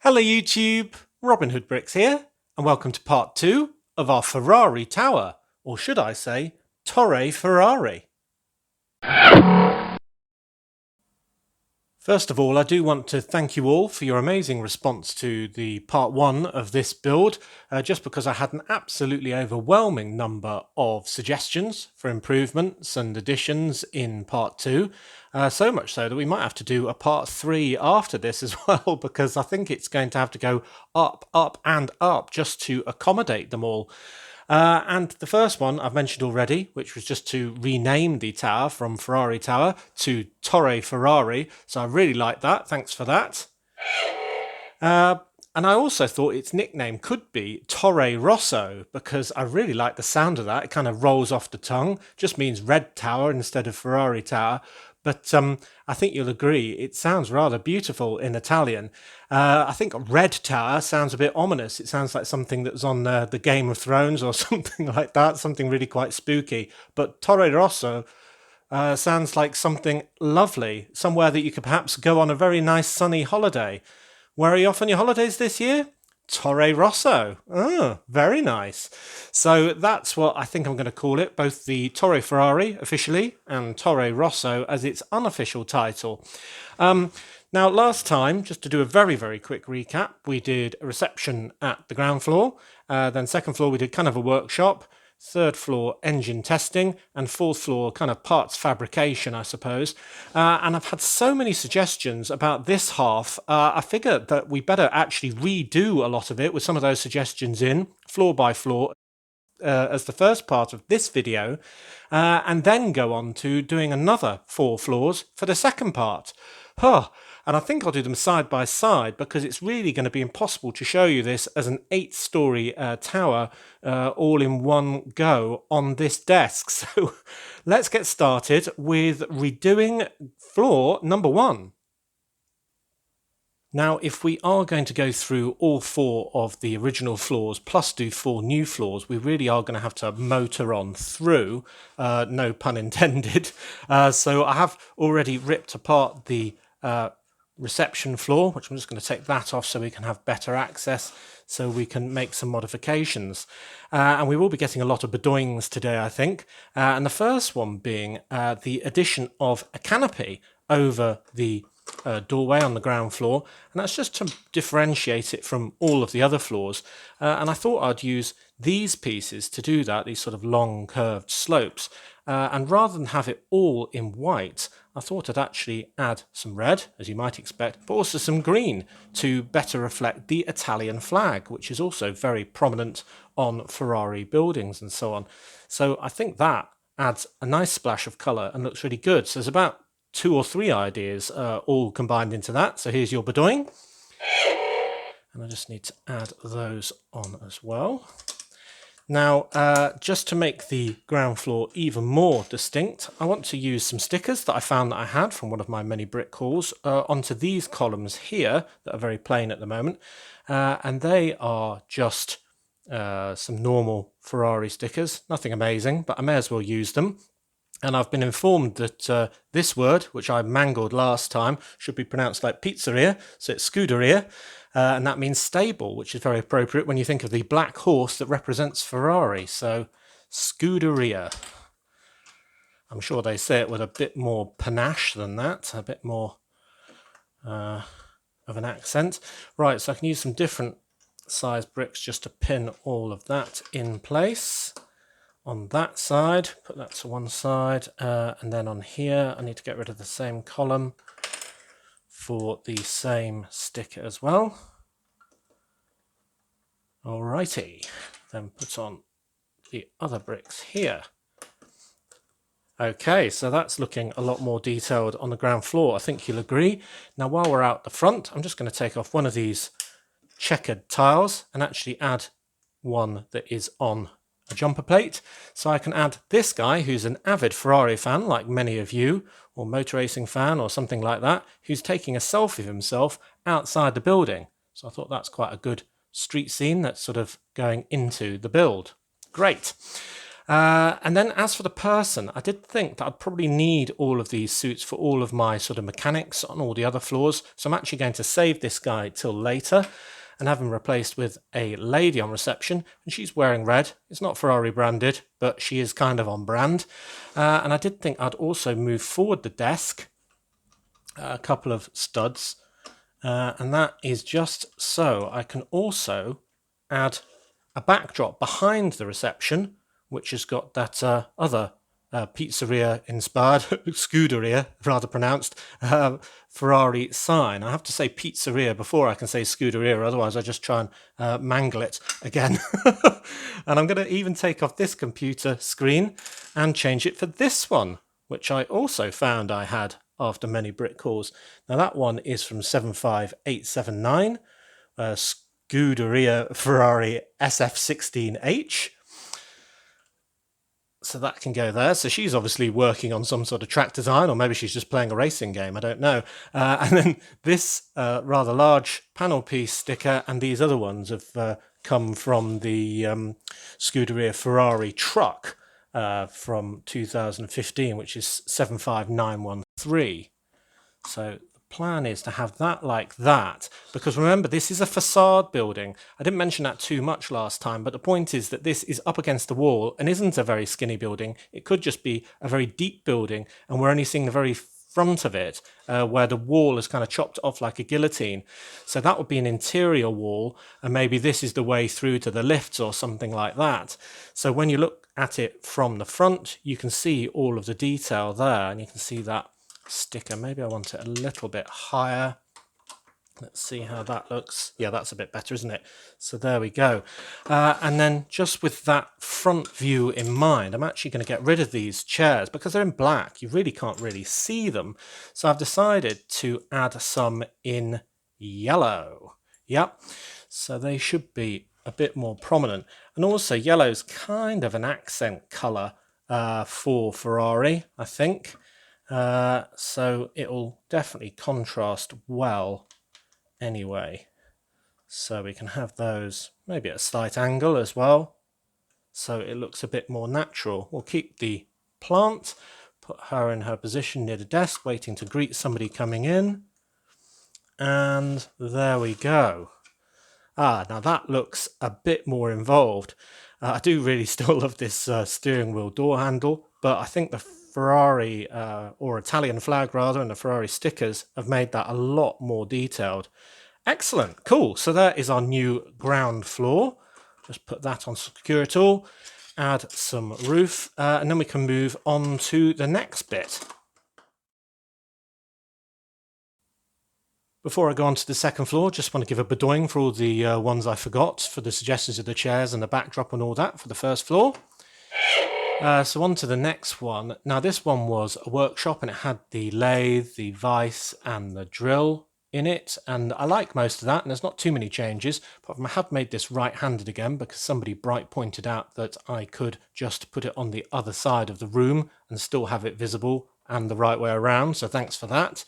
Hello YouTube, Robin Hood Bricks here, and welcome to part 2 of our Ferrari tower, or should I say, Torre Ferrari. First of all, I do want to thank you all for your amazing response to the part 1 of this build, just because I had an absolutely overwhelming number of suggestions for improvements and additions in part 2, so much so that we might have to do a part 3 after this as well, because I think it's going to have to go up, up and up just to accommodate them all. And the first one I've mentioned already, which was just to rename the tower from Ferrari Tower to Torre Ferrari. So I really like that. Thanks for that. And I also thought its nickname could be Torre Rosso, because I really like the sound of that. It kind of rolls off the tongue, just means red tower instead of Ferrari Tower. But I think you'll agree, it sounds rather beautiful in Italian. I think Red Tower sounds a bit ominous. It sounds like something that was on the Game of Thrones or something like that, something really quite spooky. But Torre Rosso sounds like something lovely, somewhere that you could perhaps go on a very nice sunny holiday. Where are you off on your holidays this year? Torre Rosso. Oh, very nice. So that's what I think I'm going to call it, both the Torre Ferrari officially and Torre Rosso as its unofficial title. Now, last time, just to do a very, very quick recap, we did a reception at the ground floor. Then second floor, we did kind of a workshop. Third floor, engine testing, and fourth floor, kind of parts fabrication, I suppose. And I've had so many suggestions about this half, I figured that we better actually redo a lot of it with some of those suggestions in, floor by floor, as the first part of this video, and then go on to doing another 4 floors for the second part. And I think I'll do them side by side because it's really going to be impossible to show you this as an 8-story tower all in one go on this desk. So let's get started with redoing floor number 1. Now, if we are going to go through all 4 of the original floors plus do 4 new floors, we really are going to have to motor on through, no pun intended. So I have already ripped apart the reception floor, which I'm just going to take that off so we can have better access, so we can make some modifications. And we will be getting a lot of bedoings today, I think. And the first one being the addition of a canopy over the doorway on the ground floor, and that's just to differentiate it from all of the other floors. And I thought I'd use these pieces to do that, these sort of long curved slopes. And rather than have it all in white, I thought I'd actually add some red, as you might expect, but also some green to better reflect the Italian flag, which is also very prominent on Ferrari buildings and so on. So I think that adds a nice splash of colour and looks really good. So there's about 2 or 3 ideas all combined into that. So here's your bedoing. And I just need to add those on as well. Now, just to make the ground floor even more distinct, I want to use some stickers that I found that I had from one of my many brick hauls onto these columns here that are very plain at the moment. And they are just some normal Ferrari stickers, nothing amazing, but I may as well use them. And I've been informed that this word, which I mangled last time, should be pronounced like pizzeria, so it's scuderia, and that means stable, which is very appropriate when you think of the black horse that represents Ferrari. So scuderia. I'm sure they say it with a bit more panache than that, a bit more of an accent. Right, so I can use some different size bricks just to pin all of that in place. On that side, put that to one side, and then on here I need to get rid of the same column for the same sticker as well. Alrighty, then put on the other bricks here. Okay, so that's looking a lot more detailed on the ground floor, I think you'll agree. Now while we're out the front, I'm just going to take off one of these checkered tiles and actually add one that is on a jumper plate, so I can add this guy who's an avid Ferrari fan like many of you, or motor racing fan or something like that, who's taking a selfie of himself outside the building. So I thought that's quite a good street scene that's sort of going into the build. Great. And then as for the person, I did think that I'd probably need all of these suits for all of my sort of mechanics on all the other floors. So I'm actually going to save this guy till later and have him replaced with a lady on reception. And she's wearing red. It's not Ferrari branded, but she is kind of on brand. And I did think I'd also move forward the desk a couple of studs. And that is just so I can also add a backdrop behind the reception, which has got that other pizzeria inspired, Scuderia, rather pronounced, Ferrari sign. I have to say pizzeria before I can say Scuderia, otherwise I just try and mangle it again. And I'm going to even take off this computer screen and change it for this one, which I also found I had after many Brit calls. Now that one is from 75879, Scuderia Ferrari SF16H. So that can go there. So she's obviously working on some sort of track design, or maybe she's just playing a racing game, I don't know. And then this rather large panel piece sticker and these other ones have come from the Scuderia Ferrari truck from 2015, which is 75913. So plan is to have that like that, because remember, this is a facade building. I didn't mention that too much last time, but the point is that this is up against the wall and isn't a very skinny building. It could just be a very deep building, and we're only seeing the very front of it, where the wall is kind of chopped off like a guillotine. So that would be an interior wall, and maybe this is the way through to the lifts or something like that. So when you look at it from the front, you can see all of the detail there, and you can see that sticker. Maybe I want it a little bit higher. Let's see how that looks. Yeah, that's a bit better, isn't it? So there we go. And then just with that front view in mind, I'm actually going to get rid of these chairs because they're in black. You really can't really see them. So I've decided to add some in yellow. Yep. So they should be a bit more prominent. And also yellow's kind of an accent colour for Ferrari, I think. So it'll definitely contrast well anyway. So we can have those maybe at a slight angle as well, so it looks a bit more natural. We'll keep the plant, put her in her position near the desk, waiting to greet somebody coming in. And there we go. Now that looks a bit more involved. I do really still love this steering wheel door handle, but I think the Ferrari, or Italian flag rather, and the Ferrari stickers have made that a lot more detailed. Excellent, cool. So there is our new ground floor. Just put that on secure it all, add some roof, and then we can move on to the next bit. Before I go on to the second floor, just want to give a bedoing for all the ones I forgot, for the suggestions of the chairs and the backdrop and all that for the first floor. So on to the next one. Now this one was a workshop and it had the lathe, the vise and the drill in it, and I like most of that, and there's not too many changes, apart from I have made this right-handed again because somebody bright pointed out that I could just put it on the other side of the room and still have it visible and the right way around, so thanks for that.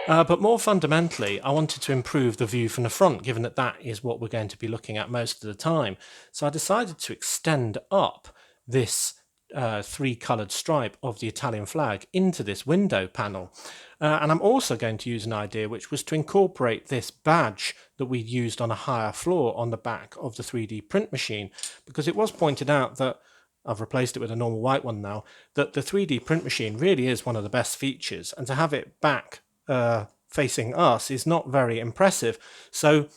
But more fundamentally, I wanted to improve the view from the front, given that that is what we're going to be looking at most of the time. So I decided to extend up this three-coloured stripe of the Italian flag into this window panel. And I'm also going to use an idea which was to incorporate this badge that we used on a higher floor on the back of the 3D print machine, because it was pointed out that, I've replaced it with a normal white one now, that the 3D print machine really is one of the best features, and to have it back facing us is not very impressive. So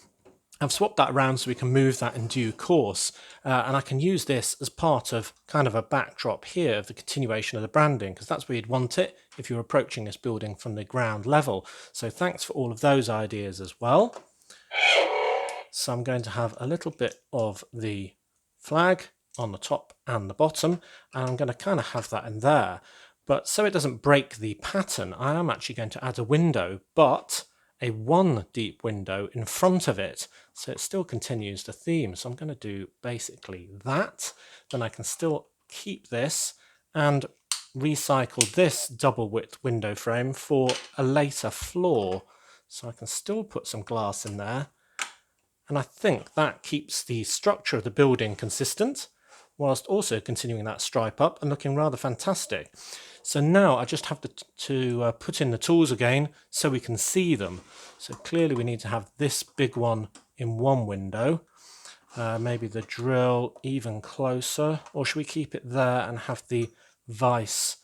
I've swapped that around so we can move that in due course, and I can use this as part of kind of a backdrop here of the continuation of the branding, because that's where you'd want it if you're approaching this building from the ground level. So thanks for all of those ideas as well. So I'm going to have a little bit of the flag on the top and the bottom, and I'm going to kind of have that in there. But so it doesn't break the pattern, I am actually going to add a window, but a one deep window in front of it, so it still continues the theme. So I'm going to do basically that. Then I can still keep this and recycle this double width window frame for a later floor, so I can still put some glass in there, and I think that keeps the structure of the building consistent. whilst also continuing that stripe up and looking rather fantastic. So now I just have to put in the tools again so we can see them. So clearly we need to have this big one in one window. Maybe the drill even closer, or should we keep it there and have the vise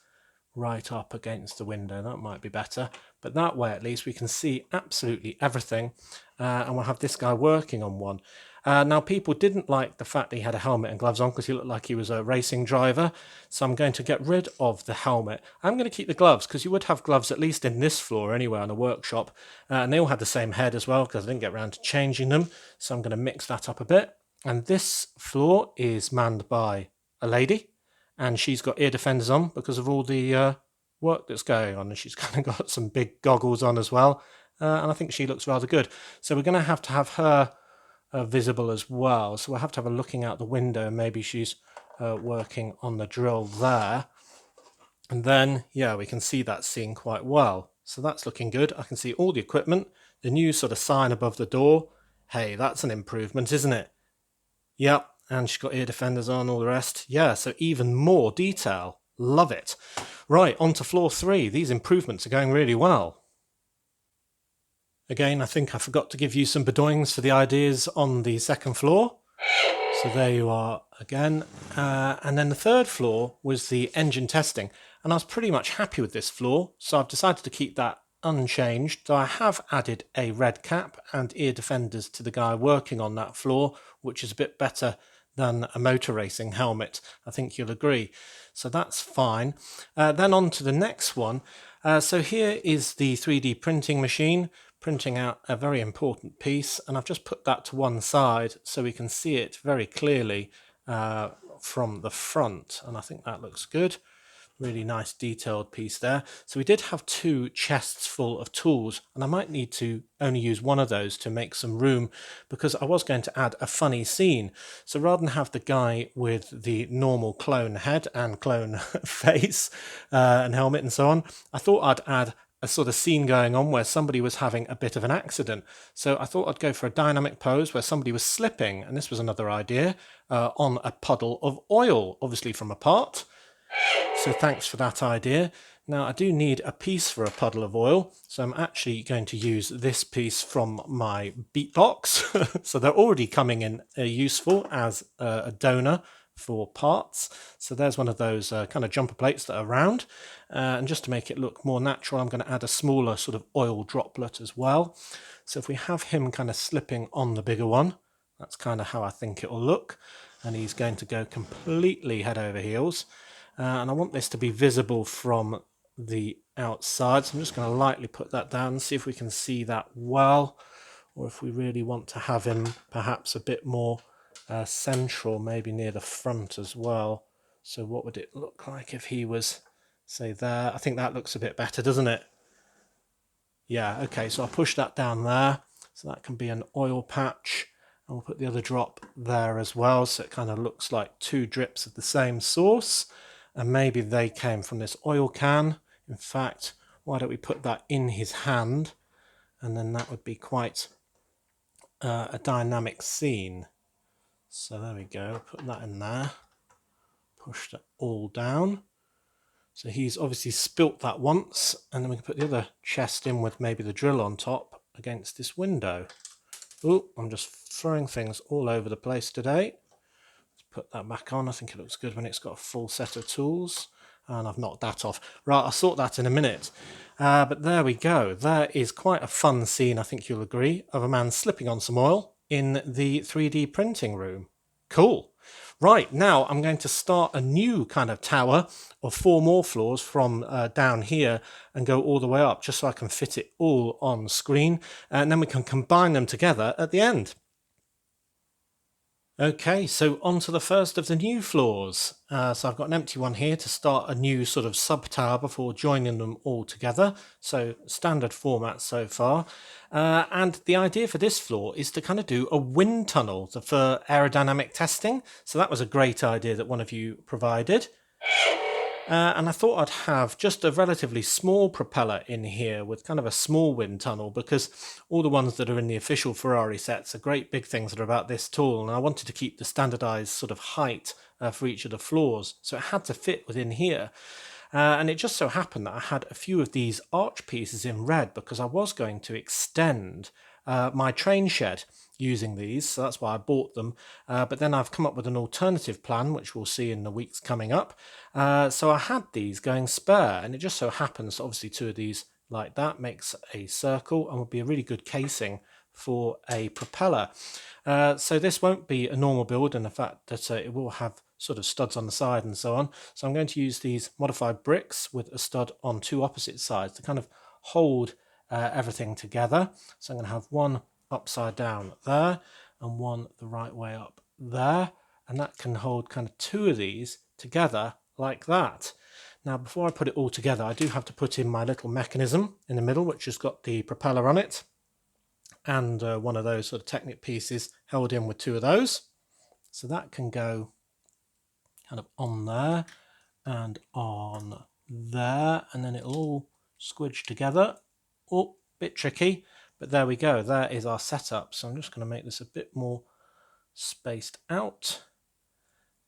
right up against the window? That might be better, but that way at least we can see absolutely everything, and we'll have this guy working on one. Now people didn't like the fact that he had a helmet and gloves on because he looked like he was a racing driver, so I'm going to get rid of the helmet. I'm going to keep the gloves because you would have gloves at least in this floor anyway on a workshop, and they all had the same head as well because I didn't get around to changing them, so I'm going to mix that up a bit. And this floor is manned by a lady, and she's got ear defenders on because of all the work that's going on, and she's kind of got some big goggles on as well, and I think she looks rather good. So we're going to have her visible as well, so we'll have to have a looking out the window. Maybe she's working on the drill there, and then yeah, we can see that scene quite well, so that's looking good. I can see all the equipment, the new sort of sign above the door. Hey, that's an improvement, isn't it? Yep, and she's got ear defenders on, all the rest. Yeah, so even more detail. Love it. Right, on to floor 3. These improvements are going really well. Again, I think I forgot to give you some bedoings for the ideas on the second floor. So there you are again. And then the third floor was the engine testing. And I was pretty much happy with this floor, so I've decided to keep that unchanged. So I have added a red cap and ear defenders to the guy working on that floor, which is a bit better than a motor racing helmet. I think you'll agree. So that's fine. Then on to the next one. So here is the 3D printing machine printing out a very important piece, and I've just put that to one side so we can see it very clearly from the front, and I think that looks good. Really nice detailed piece there. So we did have 2 chests full of tools, and I might need to only use one of those to make some room because I was going to add a funny scene. So rather than have the guy with the normal clone head and clone face and helmet and so on, I thought I'd add a sort of scene going on where somebody was having a bit of an accident. So I thought I'd go for a dynamic pose where somebody was slipping, and this was another idea, on a puddle of oil, obviously from a part. So thanks for that idea. Now I do need a piece for a puddle of oil, so I'm actually going to use this piece from my beatbox. So they're already coming in useful as a donor for parts. So there's one of those kind of jumper plates that are round, and just to make it look more natural, I'm going to add a smaller sort of oil droplet as well. So if we have him kind of slipping on the bigger one, that's kind of how I think it will look, and he's going to go completely head over heels. And I want this to be visible from the outside, so I'm just going to lightly put that down and see if we can see that well, or if we really want to have him perhaps a bit more central, maybe near the front as well. So what would it look like if he was, say, there? I think that looks a bit better, doesn't it? Yeah, okay, so I'll push that down there, so that can be an oil patch, and we'll put the other drop there as well, so it kind of looks like 2 drips of the same source. And maybe they came from this oil can. In fact, why don't we put that in his hand, and then that would be quite a dynamic scene. So there we go, put that in there, push that all down. So he's obviously spilt that once, and then we can put the other chest in with maybe the drill on top against this window. Oh, I'm just throwing things all over the place today. Put that back on. I think it looks good when it's got a full set of tools, and I've knocked that off. Right, I'll sort that in a minute. But there we go. There is quite a fun scene, I think you'll agree, of a man slipping on some oil in the 3D printing room. Cool. Right, now I'm going to start a new kind of tower of 4 more floors from down here and go all the way up, just so I can fit it all on screen, and then we can combine them together at the end. Okay, so on to the first of the new floors. So I've got an empty one here to start a new sort of sub-tower before joining them all together. So standard format so far. And the idea for this floor is to kind of do a wind tunnel for aerodynamic testing. So that was a great idea that one of you provided. And I thought I'd have just a relatively small propeller in here with kind of a small wind tunnel, because all the ones that are in the official Ferrari sets are great big things that are about this tall, and I wanted to keep the standardized sort of height for each of the floors, so it had to fit within here. And it just so happened that I had a few of these arch pieces in red because I was going to extend my train shed using these, so that's why I bought them. But then I've come up with an alternative plan, which we'll see in the weeks coming up. So I had these going spare, and it just so happens, obviously, two of these like that makes a circle and would be a really good casing for a propeller. So this won't be a normal build in the fact that it will have sort of studs on the side and so on. So I'm going to use these modified bricks with a stud on two opposite sides to kind of hold everything together. So I'm going to have one upside down there and one the right way up there, and that can hold kind of two of these together like that. Now, before I put it all together, I do have to put in my little mechanism in the middle, which has got the propeller on it, and one of those sort of Technic pieces held in with two of those. So that can go kind of on there and on there, and then it'll all squidge together. Oh, bit tricky, but there we go. There is our setup. So I'm just going to make this a bit more spaced out.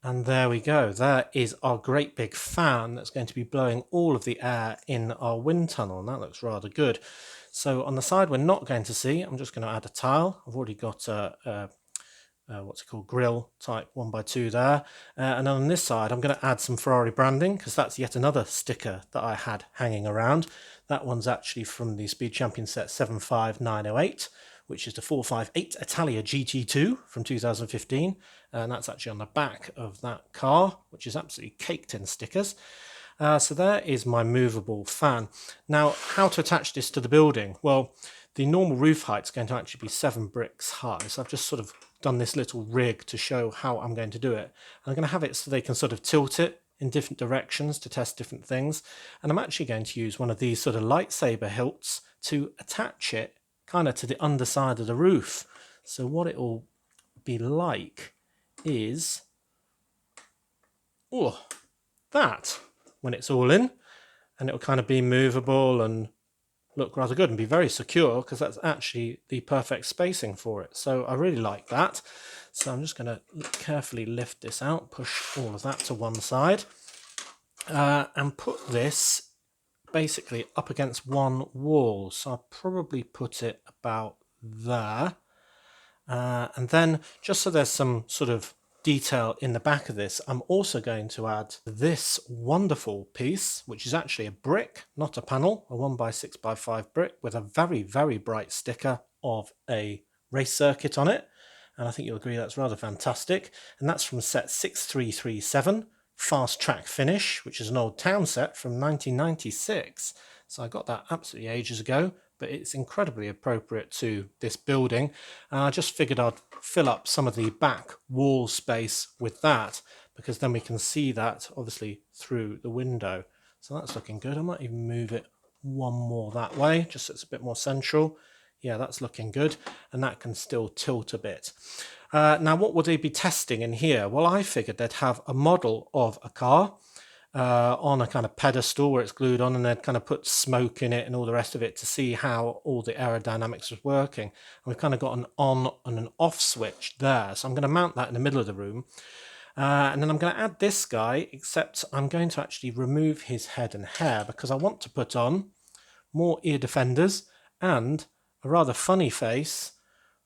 And there we go. There is our great big fan that's going to be blowing all of the air in our wind tunnel, and that looks rather good. So on the side we're not going to see, I'm just going to add a tile. I've already got a what's it called, grill type 1x2 there, and on this side I'm going to add some Ferrari branding, because that's yet another sticker that I had hanging around. That one's actually from the Speed Champion set 75908, which is the 458 Italia GT2 from 2015, and that's actually on the back of that car, which is absolutely caked in stickers. So there is my movable fan. Now, how to attach this to the building? Well, the normal roof height is going to actually be 7 bricks high, so I've just sort of done this little rig to show how I'm going to do it. And I'm going to have it so they can sort of tilt it in different directions to test different things, and I'm actually going to use one of these sort of lightsaber hilts to attach it kind of to the underside of the roof. So what it will be like is that when it's all in, and it'll kind of be movable and look rather good and be very secure, because that's actually the perfect spacing for it. So I really like that. So I'm just going to carefully lift this out, push all of that to one side, and put this basically up against one wall. So I'll probably put it about there. And then, just so there's some sort of detail in the back of this, I'm also going to add this wonderful piece, which is actually a brick, not a panel, a 1x6x5 brick with a very, very bright sticker of a race circuit on it. And I think you'll agree that's rather fantastic. And that's from set 6337, Fast Track Finish, which is an old town set from 1996. So I got that absolutely ages ago, but it's incredibly appropriate to this building. And I just figured I'd fill up some of the back wall space with that, because then we can see that obviously through the window. So that's looking good. I might even move it one more that way, just so it's a bit more central. Yeah, that's looking good, and that can still tilt a bit. Now, what would they be testing in here? Well, I figured they'd have a model of a car on a kind of pedestal where it's glued on, and they'd kind of put smoke in it and all the rest of it to see how all the aerodynamics was working. And we've kind of got an on and an off switch there. So I'm going to mount that in the middle of the room. And then I'm going to add this guy, except I'm going to actually remove his head and hair, because I want to put on more ear defenders and a rather funny face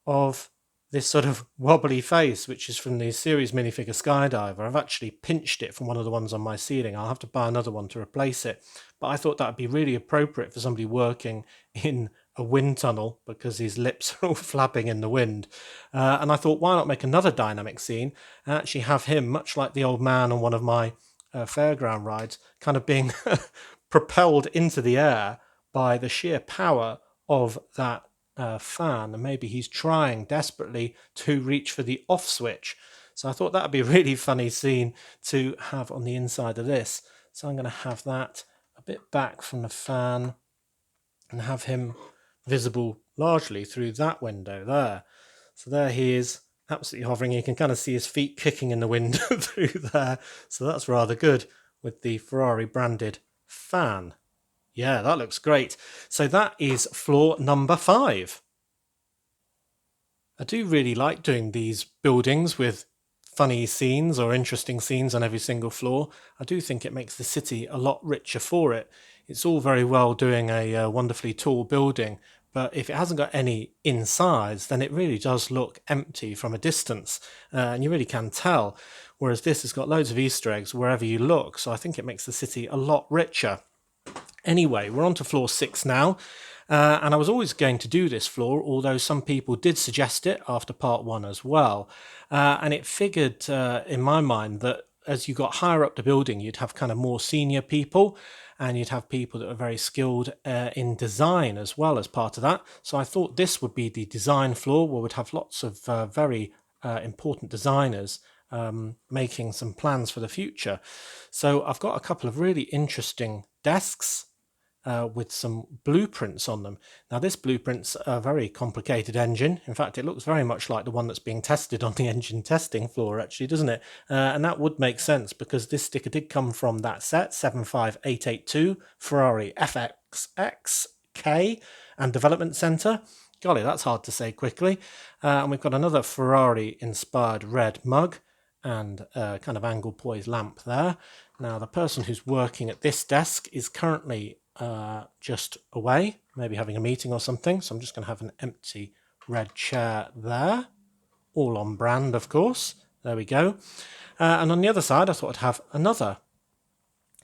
of this sort of wobbly face, which is from the series minifigure Skydiver. I've actually pinched it from one of the ones on my ceiling. I'll have to buy another one to replace it. But I thought that would be really appropriate for somebody working in a wind tunnel, because his lips are all flapping in the wind. And I thought, why not make another dynamic scene and actually have him, much like the old man on one of my fairground rides, kind of being propelled into the air by the sheer power of that fan, and maybe he's trying desperately to reach for the off switch. So I thought that would be a really funny scene to have on the inside of this. So I'm going to have that a bit back from the fan and have him visible largely through that window there. So there he is, absolutely hovering. You can kind of see his feet kicking in the wind through there. So that's rather good. with the Ferrari branded fan. Yeah, that looks great. So that is floor number 5. I do really like doing these buildings with funny scenes or interesting scenes on every single floor. I do think it makes the city a lot richer for it. It's all very well doing a wonderfully tall building, but if it hasn't got any insides, then it really does look empty from a distance, and you really can tell. Whereas this has got loads of Easter eggs wherever you look, so I think it makes the city a lot richer. Anyway, we're on to floor 6 now. And I was always going to do this floor, although some people did suggest it after part 1 as well. And it figured in my mind that as you got higher up the building, you'd have kind of more senior people, and you'd have people that are very skilled in design as well as part of that. So I thought this would be the design floor, where we'd have lots of very important designers making some plans for the future. So I've got a couple of really interesting desks with some blueprints on them. Now, this blueprint's a very complicated engine. In fact, it looks very much like the one that's being tested on the engine testing floor, actually, doesn't it? And that would make sense because this sticker did come from that set, 75882 Ferrari FXXK and Development Centre. Golly, that's hard to say quickly. And we've got another Ferrari-inspired red mug and a kind of angle poise lamp there. Now, the person who's working at this desk is currently just away, maybe having a meeting or something. So I'm just going to have an empty red chair there, all on brand, of course. There we go. And on the other side, I thought I'd have another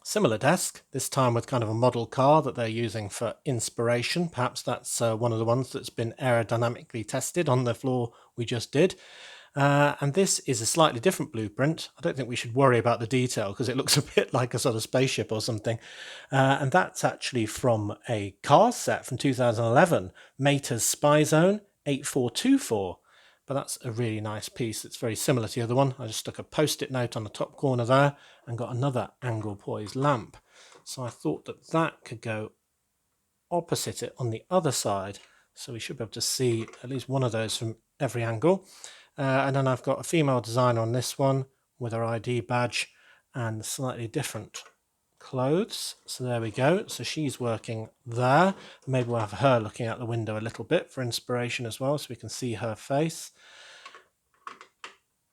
similar desk, this time with kind of a model car that they're using for inspiration. Perhaps that's one of the ones that's been aerodynamically tested on the floor we just did. And this is a slightly different blueprint. I don't think we should worry about the detail because it looks a bit like a sort of spaceship or something. And that's actually from a car set from 2011, Mater's Spy Zone 8424. But that's a really nice piece. It's very similar to the other one. I just stuck a post-it note on the top corner there and got another angle poise lamp. So I thought that that could go opposite it on the other side. So we should be able to see at least one of those from every angle. And then I've got a female designer on this one with her ID badge and slightly different clothes. So there we go. So she's working there. Maybe we'll have her looking out the window a little bit for inspiration as well, so we can see her face.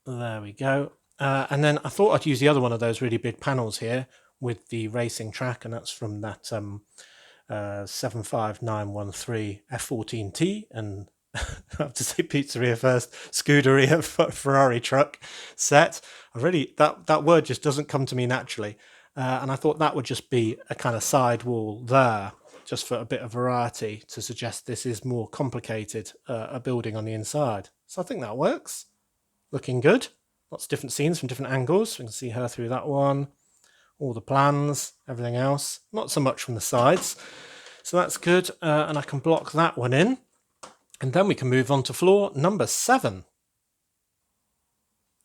There we go. And then I thought I'd use the other one of those really big panels here with the racing track, and that's from that 75913 F14T and I have to say pizzeria first, Scuderia Ferrari truck set. That word just doesn't come to me naturally. And I thought that would just be a kind of side wall there, just for a bit of variety to suggest this is more complicated, a building on the inside. So I think that works. Looking good. Lots of different scenes from different angles. We can see her through that one, all the plans, everything else. Not so much from the sides. So that's good. And I can block that one in. And then we can move on to floor number 7.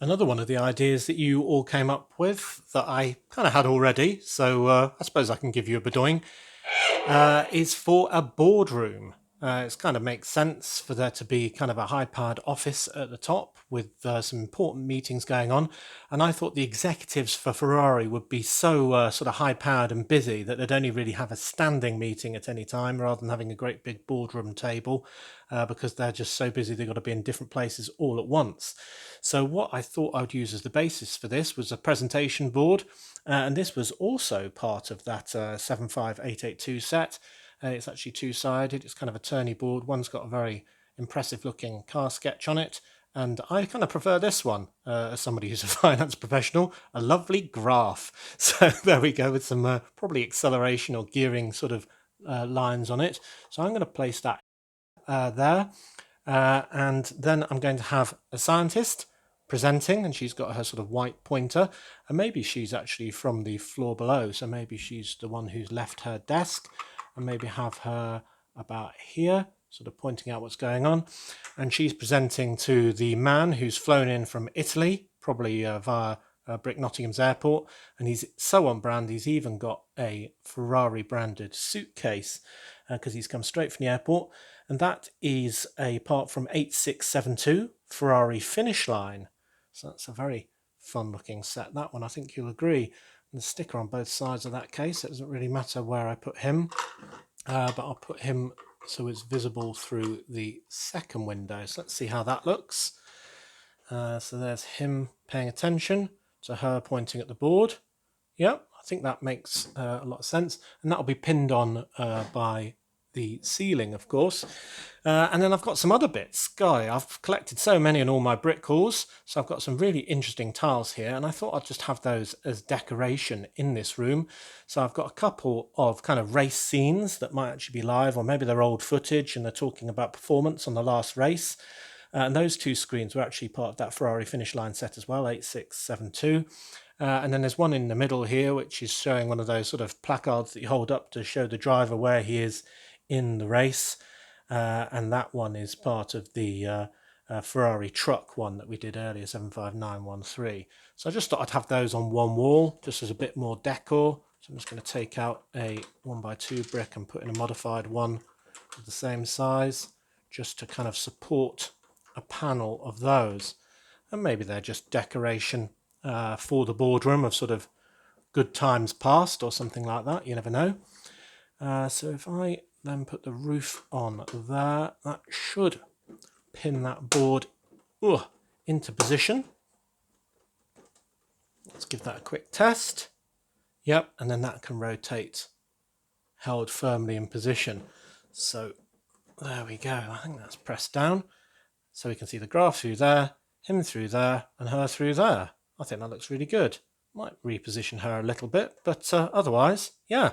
Another one of the ideas that you all came up with that I kind of had already, so I suppose I can give you a bedoing, is for a boardroom. It kind of makes sense for there to be kind of a high-powered office at the top with some important meetings going on. And I thought the executives for Ferrari would be so sort of high-powered and busy that they'd only really have a standing meeting at any time rather than having a great big boardroom table because they're just so busy they've got to be in different places all at once. So what I thought I'd use as the basis for this was a presentation board. And this was also part of that 75882 set. It's actually two-sided. It's kind of a tourney board. One's got a very impressive looking car sketch on it. And I kind of prefer this one as somebody who's a finance professional, a lovely graph. So there we go with some probably acceleration or gearing sort of lines on it. So I'm going to place that there. And then I'm going to have a scientist presenting, and she's got her sort of white pointer, and maybe she's actually from the floor below. So maybe she's the one who's left her desk, and maybe have her about here, sort of pointing out what's going on. And she's presenting to the man who's flown in from Italy, probably via Brick Nottingham's airport. And he's so on brand, he's even got a Ferrari branded suitcase because he's come straight from the airport. And that is a part from 8672, Ferrari Finish Line. So that's a very fun looking set. That one, I think you'll agree, and the sticker on both sides of that case. It doesn't really matter where I put him, but I'll put him so it's visible through the second window. So let's see how that looks. So there's him paying attention to her pointing at the board. Yep, I think that makes a lot of sense, and that'll be pinned on by the ceiling, of course. And then I've got some other bits. I've collected so many in all my brick hauls, so I've got some really interesting tiles here, and I thought I'd just have those as decoration in this room. So I've got a couple of kind of race scenes that might actually be live, or maybe they're old footage and they're talking about performance on the last race. And those two screens were actually part of that Ferrari finish line set as well, 8672. And then there's one in the middle here, which is showing one of those sort of placards that you hold up to show the driver where he is in the race. And that one is part of the Ferrari truck one that we did earlier, 75913. So I just thought I'd have those on one wall, just as a bit more decor. So I'm just going to take out a 1x2 brick and put in a modified one of the same size, just to kind of support a panel of those. And maybe they're just decoration for the boardroom of sort of good times past or something like that. You never know. So if I then put the roof on there, that should pin that board into position. Let's give that a quick test. Yep, and then that can rotate held firmly in position. So there we go. I think that's pressed down. So we can see the graph through there, him through there, and her through there. I think that looks really good. Might reposition her a little bit, but otherwise, yeah.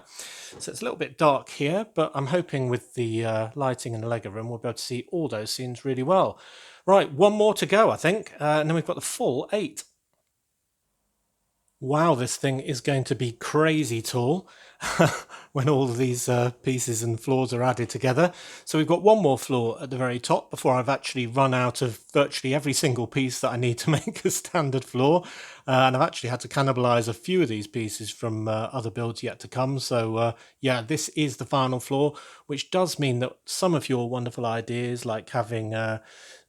So it's a little bit dark here, but I'm hoping with the lighting in the Lego room, we'll be able to see all those scenes really well. Right, one more to go, I think, and then we've got the full 8. Wow, this thing is going to be crazy tall when all of these pieces and floors are added together. So we've got one more floor at the very top before I've actually run out of virtually every single piece that I need to make a standard floor. And I've actually had to cannibalize a few of these pieces from other builds yet to come. So yeah, this is the final floor, which does mean that some of your wonderful ideas, like having an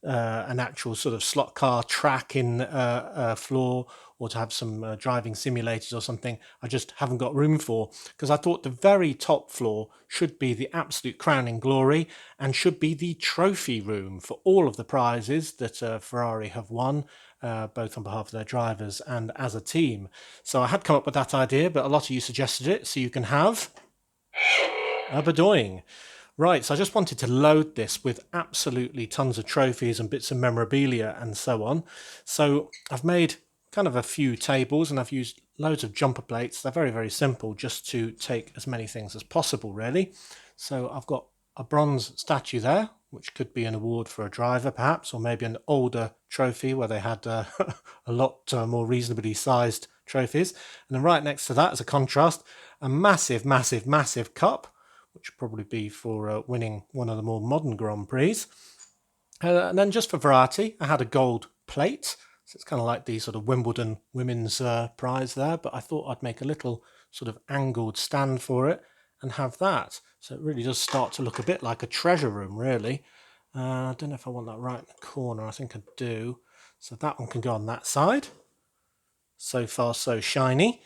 actual sort of slot car track in a floor, or to have some driving simulators or something, I just haven't got room for, because I thought the very top floor should be the absolute crowning glory and should be the trophy room for all of the prizes that Ferrari have won, both on behalf of their drivers and as a team. So I had come up with that idea, but a lot of you suggested it, so you can have a Bedoing. Right, so I just wanted to load this with absolutely tons of trophies and bits of memorabilia and so on. So I've made kind of a few tables, and I've used loads of jumper plates. They're very, very simple, just to take as many things as possible, really. So I've got a bronze statue there, which could be an award for a driver, perhaps, or maybe an older trophy where they had a lot more reasonably sized trophies. And then right next to that, as a contrast, a massive, massive, massive cup, which would probably be for winning one of the more modern Grand Prix. And then just for variety, I had a gold plate. So it's kind of like the sort of Wimbledon women's prize there, but I thought I'd make a little sort of angled stand for it and have that. So it really does start to look a bit like a treasure room, really. I don't know if I want that right in the corner. I think I do. So that one can go on that side. So far, so shiny.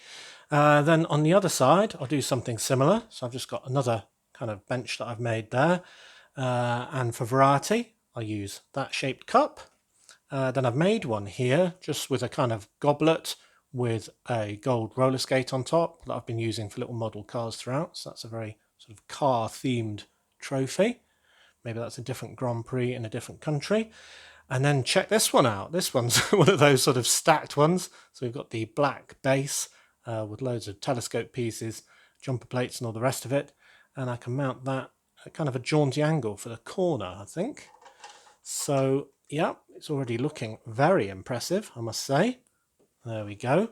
Then on the other side, I'll do something similar. So I've just got another kind of bench that I've made there. And for variety, I'll use that shaped cup. Then I've made one here just with a kind of goblet with a gold roller skate on top that I've been using for little model cars throughout. So that's a very sort of car themed trophy. Maybe that's a different Grand Prix in a different country. And then check this one out. This one's one of those sort of stacked ones. So we've got the black base with loads of telescope pieces, jumper plates and all the rest of it. And I can mount that at kind of a jaunty angle for the corner, I think. So yeah, it's already looking very impressive, I must say. There we go.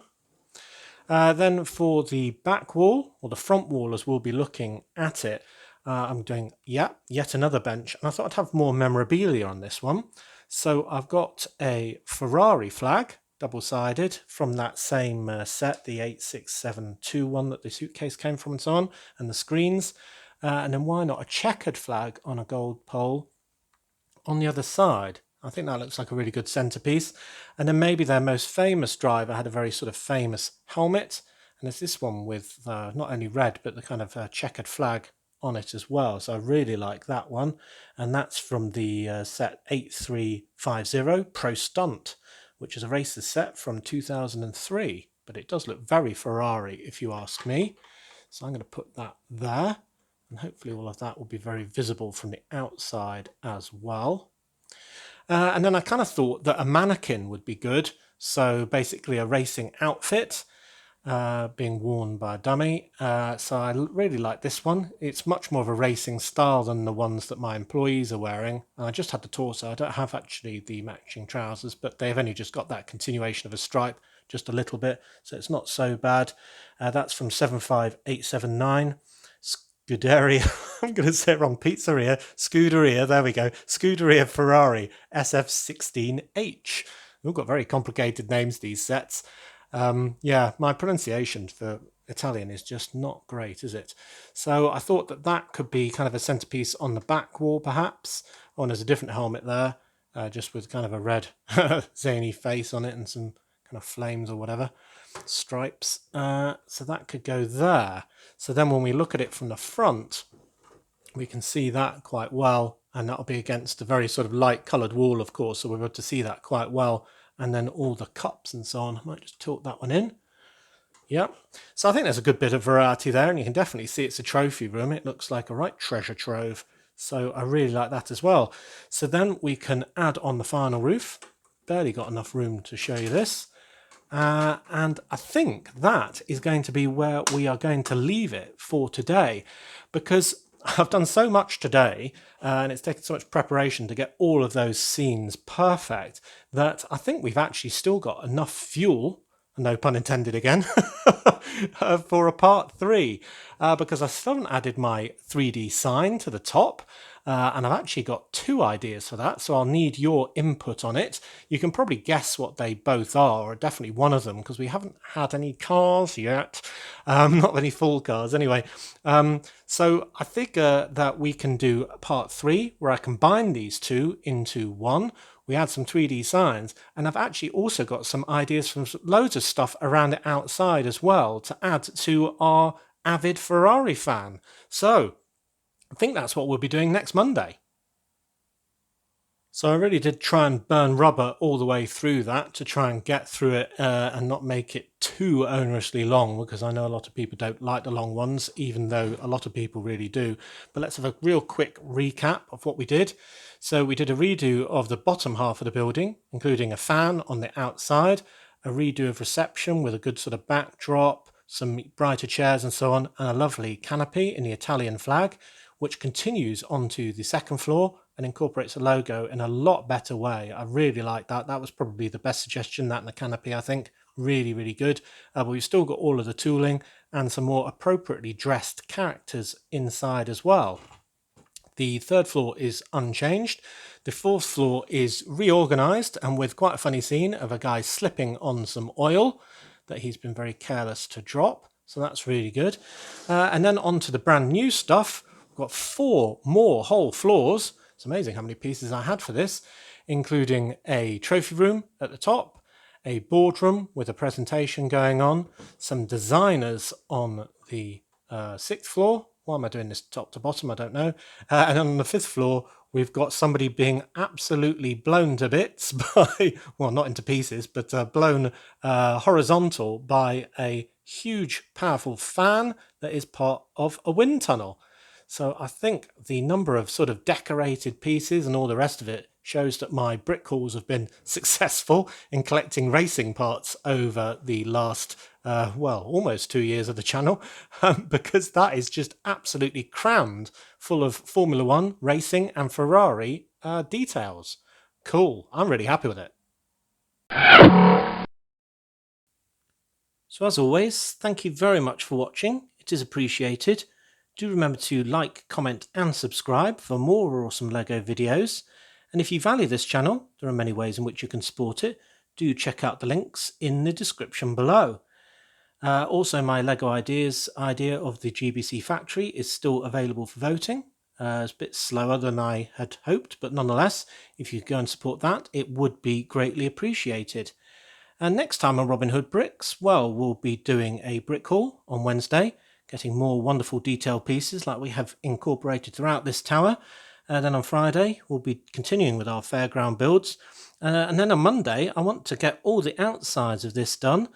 Then for the back wall, or the front wall as we'll be looking at it, I'm doing, yet another bench. And I thought I'd have more memorabilia on this one. So I've got a Ferrari flag, double-sided, from that same set, the 8672 one that the suitcase came from and so on, and the screens. And then why not a checkered flag on a gold pole on the other side? I think that looks like a really good centerpiece. And then maybe their most famous driver had a very sort of famous helmet. And there's this one with not only red, but the kind of checkered flag on it as well. So I really like that one. And that's from the set 8350 Pro Stunt, which is a racer set from 2003. But it does look very Ferrari, if you ask me. So I'm going to put that there. And hopefully all of that will be very visible from the outside as well. And then I kind of thought that a mannequin would be good. So basically a racing outfit being worn by a dummy. So I really like this one. It's much more of a racing style than the ones that my employees are wearing. I just had the torso. I don't have actually the matching trousers, but they've only just got that continuation of a stripe, just a little bit. So it's not so bad. That's from 75879. Scuderia, I'm going to say it wrong, Scuderia, there we go, Scuderia Ferrari SF16H. We've got very complicated names, these sets. Yeah, my pronunciation for Italian is just not great, is it? So I thought that that could be kind of a centerpiece on the back wall, perhaps. Oh, and there's a different helmet there, just with kind of a red zany face on it and some kind of flames or whatever. Stripes. So that could go there. So then when we look at it from the front, we can see that quite well, and that'll be against a very sort of light coloured wall, of course, so we're able to see that quite well. And then all the cups and so on. I might just tilt that one in. Yep. So I think there's a good bit of variety there, and you can definitely see it's a trophy room. It looks like a right treasure trove. So I really like that as well. So then we can add on the final roof. Barely got enough room to show you this. And I think that is going to be where we are going to leave it for today, because I've done so much today and it's taken so much preparation to get all of those scenes perfect that I think we've actually still got enough fuel, no pun intended again, for a part 3, because I still haven't added my 3D sign to the top. And I've actually got 2 ideas for that, so I'll need your input on it. You can probably guess what they both are, or definitely one of them, because we haven't had any cars yet. Not any full cars, anyway. So I figure that we can do part 3, where I combine these 2 into one. We add some 3D signs, and I've actually also got some ideas from loads of stuff around the outside as well to add to our avid Ferrari fan. So I think that's what we'll be doing next Monday. So I really did try and burn rubber all the way through that to try and get through it and not make it too onerously long, because I know a lot of people don't like the long ones, even though a lot of people really do. But let's have a real quick recap of what we did. So we did a redo of the bottom half of the building, including a fan on the outside, a redo of reception with a good sort of backdrop, some brighter chairs and so on, and a lovely canopy in the Italian flag, which continues onto the second floor and incorporates a logo in a lot better way. I really like that. That was probably the best suggestion, that and the canopy, I think. Really, really good. But we've still got all of the tooling and some more appropriately dressed characters inside as well. The third floor is unchanged. The fourth floor is reorganized, and with quite a funny scene of a guy slipping on some oil that he's been very careless to drop. So that's really good. And then on to the brand new stuff. We've got 4 more whole floors. It's amazing how many pieces I had for this, including a trophy room at the top, a boardroom with a presentation going on, some designers on the 6th floor. Why am I doing this top to bottom? I don't know. And on the 5th floor, we've got somebody being absolutely blown to bits by, well, not into pieces, but blown horizontal by a huge, powerful fan that is part of a wind tunnel. So I think the number of sort of decorated pieces and all the rest of it shows that my brick hauls have been successful in collecting racing parts over the last, well, almost 2 years of the channel, because that is just absolutely crammed full of Formula One, racing and Ferrari details. Cool. I'm really happy with it. So as always, thank you very much for watching. It is appreciated. Do remember to like, comment and subscribe for more awesome LEGO videos. And if you value this channel, there are many ways in which you can support it. Do check out the links in the description below. Also, my LEGO Ideas idea of the GBC factory is still available for voting. It's a bit slower than I had hoped, but nonetheless, if you go and support that, it would be greatly appreciated. And next time on Robin Hood Bricks, well, we'll be doing a brick haul on Wednesday, getting more wonderful detailed pieces like we have incorporated throughout this tower. Then on Friday, we'll be continuing with our fairground builds. And then on Monday, I want to get all the outsides of this done,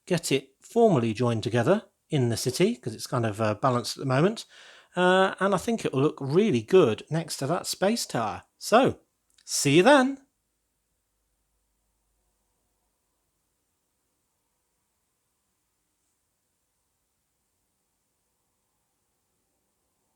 get it formally joined together in the city, because it's kind of balanced at the moment. And I think it will look really good next to that space tower. So, see you then!